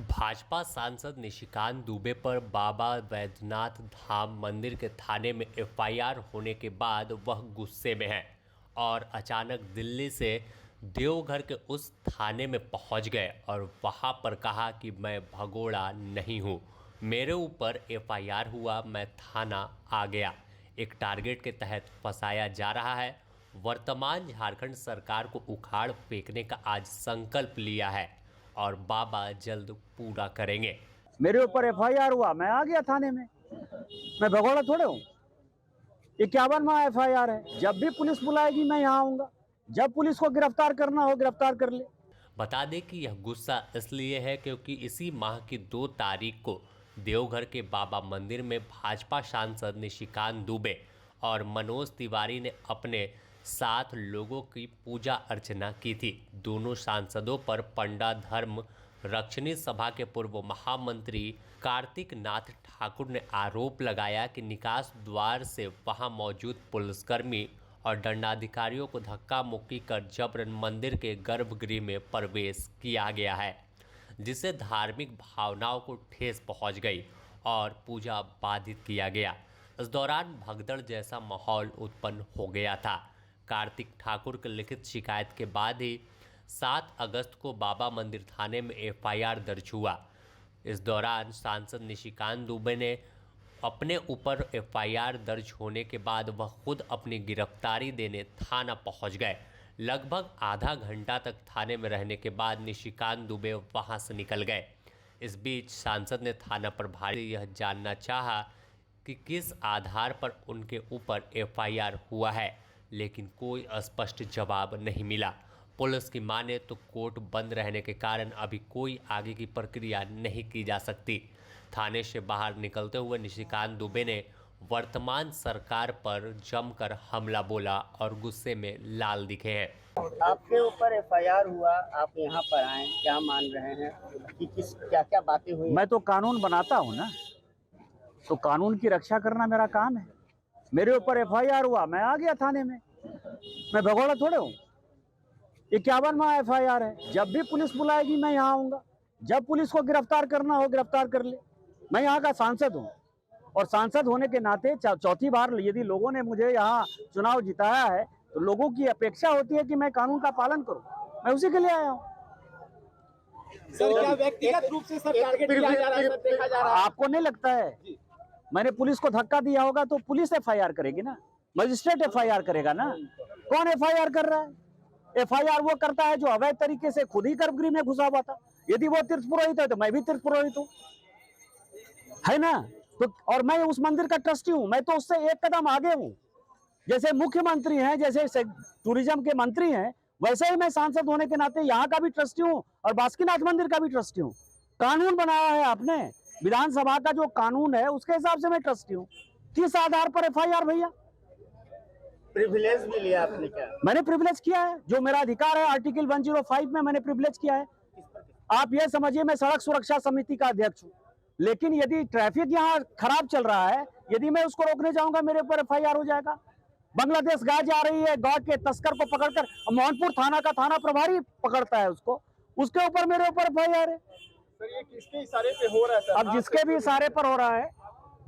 भाजपा सांसद निशिकांत दुबे पर बाबा वैद्यनाथ धाम मंदिर के थाने में एफआईआर होने के बाद वह गुस्से में है और अचानक दिल्ली से देवघर के उस थाने में पहुंच गए और वहां पर कहा कि मैं भगोड़ा नहीं हूं, मेरे ऊपर एफआईआर हुआ, मैं थाना आ गया। एक टारगेट के तहत फंसाया जा रहा है। वर्तमान झारखंड सरकार को उखाड़ फेंकने का आज संकल्प लिया है और बाबा जल्द पूरा करेंगे। मेरे ऊपर एफआईआर हुआ, मैं आ गया थाने में। मैं भगोड़ा थोड़े हूँ। 51वां एफआईआर है। जब भी पुलिस बुलाएगी मैं यहाँ आऊंगा। जब पुलिस को गिरफ्तार करना हो गिरफ्तार कर ले। बता दें कि यह गुस्सा इसलिए है क्योंकि इसी माह की 2 तारीख को देवघर के बाबा मंदिर में भाजपा सांसद निशिकांत दुबे और मनोज तिवारी ने अपने 7 लोगों की पूजा अर्चना की थी। दोनों सांसदों पर पंडा धर्म रक्षणी सभा के पूर्व महामंत्री कार्तिक नाथ ठाकुर ने आरोप लगाया कि निकास द्वार से वहां मौजूद पुलिसकर्मी और दंडाधिकारियों को धक्का मुक्की कर जबरन मंदिर के गर्भगृह में प्रवेश किया गया है, जिससे धार्मिक भावनाओं को ठेस पहुंच गई और पूजा बाधित किया गया। इस दौरान भगदड़ जैसा माहौल उत्पन्न हो गया था। कार्तिक ठाकुर की लिखित शिकायत के बाद ही 7 अगस्त को बाबा मंदिर थाने में एफआईआर दर्ज हुआ। इस दौरान सांसद निशिकांत दुबे ने अपने ऊपर एफआईआर दर्ज होने के बाद वह खुद अपनी गिरफ्तारी देने थाना पहुंच गए। लगभग आधा घंटा तक थाने में रहने के बाद निशिकांत दुबे वहां से निकल गए। इस बीच सांसद ने थाना प्रभारी से यह जानना चाहा कि किस आधार पर उनके ऊपर एफआईआर हुआ है, लेकिन कोई स्पष्ट जवाब नहीं मिला। पुलिस की माने तो कोर्ट बंद रहने के कारण अभी कोई आगे की प्रक्रिया नहीं की जा सकती। थाने से बाहर निकलते हुए निशिकांत दुबे ने वर्तमान सरकार पर जमकर हमला बोला और गुस्से में लाल दिखे हैं। आपके ऊपर एफआईआर हुआ, आप यहाँ पर आए, क्या मान रहे हैं कि क्या क्या बातें हुई? मैं तो कानून बनाता हूँ ना, तो कानून की रक्षा करना मेरा काम है। मेरे ऊपर एफआईआर हुआ, मैं आ गया थाने में। मैं भगोड़ा थोड़े हूँ। 51वां एफआईआर है। जब भी पुलिस बुलाएगी मैं यहाँ आऊंगा। जब पुलिस को गिरफ्तार करना हो गिरफ्तार कर ले। मैं यहाँ का सांसद हूँ और सांसद होने के नाते चौथी बार यदि लोगों ने मुझे यहाँ चुनाव जिताया है तो लोगों की अपेक्षा होती है कि मैं कानून का पालन करूँ। मैं उसी के लिए आया हूँ। सर, क्या व्यक्तिगत रूप से सर टारगेट किया जा रहा है, सर देखा जा रहा है? आपको नहीं लगता है मैंने पुलिस को धक्का दिया होगा तो पुलिस एफआईआर करेगी ना, मजिस्ट्रेट एफआईआर करेगा ना। कौन एफआईआर कर रहा है? एफआईआर वो करता है जो अवैध तरीके से खुद ही गर्भगृह में घुसा हुआ था। यदि वो तीर्थ पुरोहित है तो मैं भी तीर्थ पुरोहित हूँ, है ना। तो और मैं उस मंदिर का ट्रस्टी हूँ। मैं तो उससे एक कदम आगे हूँ। जैसे मुख्यमंत्री हैं, जैसे टूरिज्म के मंत्री हैं, वैसे ही मैं सांसद होने के नाते यहाँ का भी ट्रस्टी हूँ और बासुकीनाथ मंदिर का भी ट्रस्टी हूँ। कानून बनाया है आपने, विधानसभा का जो कानून है उसके हिसाब से मैं ट्रस्टी हूँ। किस आधार पर एफआईआर भैया? प्रिविलेज भी लिया आपने? क्या मैंने प्रिविलेज किया है, जो मेरा अधिकार है आर्टिकल 105 में मैंने प्रिविलेज किया है। आप ये समझिए मैं सड़क सुरक्षा समिति का अध्यक्ष हूँ, लेकिन यदि ट्रैफिक यहाँ खराब चल रहा है, यदि मैं उसको रोकने जाऊंगा मेरे ऊपर एफआईआर हो जाएगा। बांग्लादेश गाय जा रही है, गाय के तस्कर को पकड़कर मोहनपुर थाना का थाना प्रभारी पकड़ता है उसको, उसके ऊपर मेरे ऊपर एफआईआर है। सर, ये किसके इशारे पे हो रहा है? सर, अब जिसके भी इशारे पर हो रहा है,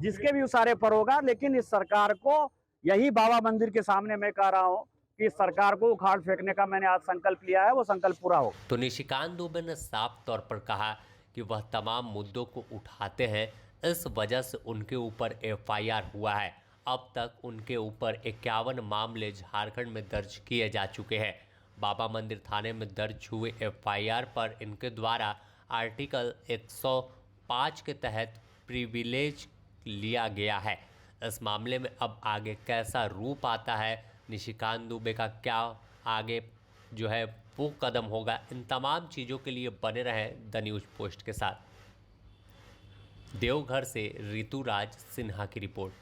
जिसके भी इशारे पर होगा, लेकिन इस सरकार को, यही बाबा मंदिर के सामने मैं कह रहा हूँ कि इस सरकार को उखाड़ फेंकने का मैंने आज संकल्प लिया है, वो संकल्प पूरा हो। तो निशिकांत दुबे ने साफ तौर पर कहा कि वह तमाम मुद्दों को उठाते हैं, इस वजह से उनके ऊपर एफआईआर हुआ है। अब तक उनके ऊपर 51 मामले झारखंड में दर्ज किए जा चुके हैं। बाबा मंदिर थाने में दर्ज हुए एफआईआर पर इनके द्वारा आर्टिकल 105 के तहत प्रिविलेज लिया गया है। इस मामले में अब आगे कैसा रूप आता है, निशिकांत दुबे का क्या आगे जो है वो कदम होगा, इन तमाम चीज़ों के लिए बने रहें द न्यूज़ पोस्ट के साथ। देवघर से ऋतुराज सिन्हा की रिपोर्ट।